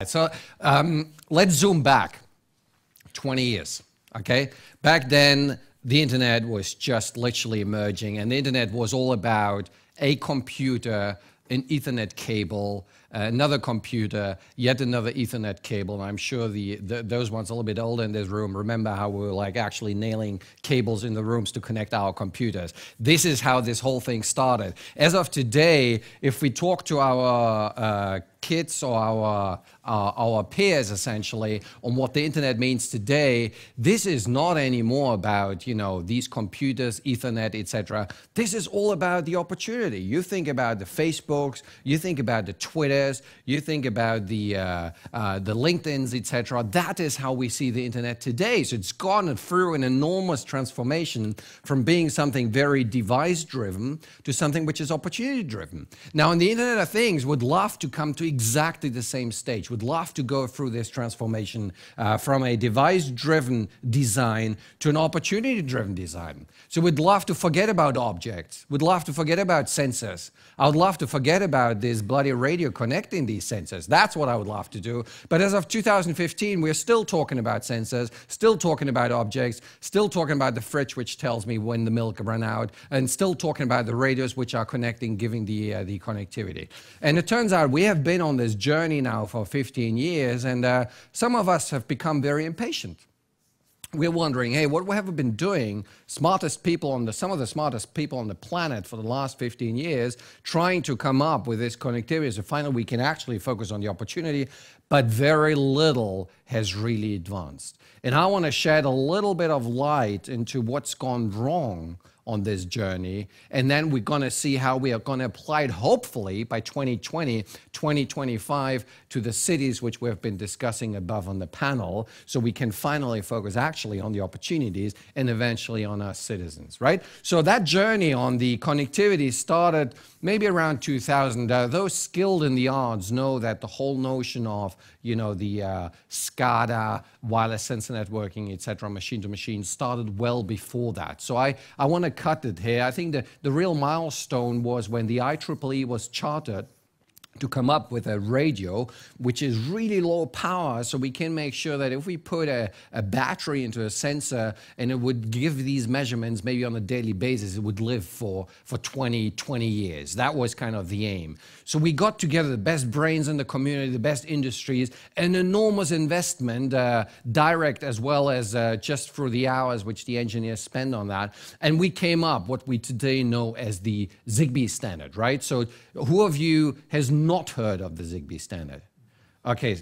So let's zoom back 20 years, okay? Back then, the internet was just literally emerging, and the internet was all about a computer, an Ethernet cable, another computer, yet another Ethernet cable. And I'm sure those ones a little bit older in this room remember how we were like actually nailing cables in the rooms to connect our computers. This is how this whole thing started. As of today, if we talk to our kids or our peers essentially on what the internet means today, this is not anymore about, you know, these computers, Ethernet, etc. This is all about the opportunity. You think about the Facebooks, you think about the Twitters, you think about the LinkedIns, etc. That is how we see the internet today. So it's gone through an enormous transformation from being something very device-driven to something which is opportunity-driven. Now, in the Internet of Things, would love to come to exactly the same stage. Would love to go through this transformation from a device-driven design to an opportunity-driven design. So we'd love to forget about objects. We'd love to forget about sensors. I would love to forget about this bloody radio connecting these sensors. That's what I would love to do. But as of 2015, we're still talking about sensors, still talking about objects, still talking about the fridge, which tells me when the milk ran out, and still talking about the radios which are connecting, giving the connectivity. And it turns out we have been on this journey now for 15 years, and some of us have become very impatient. We're wondering, hey, what have we been doing? Some of the smartest people on the planet for the last 15 years, trying to come up with this connectivity so finally we can actually focus on the opportunity, but very little has really advanced. And I want to shed a little bit of light into what's gone wrong on this journey, and then we're going to see how we are going to apply it, hopefully, by 2020, 2025, to the cities which we've been discussing above on the panel, so we can finally focus actually on the opportunities and eventually on our citizens, right? So that journey on the connectivity started maybe around 2000. Those skilled in the arts know that the whole notion of, you know, the SCADA, wireless sensor networking, etc., machine-to-machine started well before that. So I want to cut it here. I think the real milestone was when the IEEE was chartered to come up with a radio which is really low power, so we can make sure that if we put a battery into a sensor and it would give these measurements maybe on a daily basis, it would live for 20 years. That was kind of the aim. So we got together the best brains in the community, the best industries, an enormous investment, direct as well as just through the hours which the engineers spend on that. And we came up what we today know as the Zigbee standard, right? So who of you has not heard of the Zigbee standard? Okay.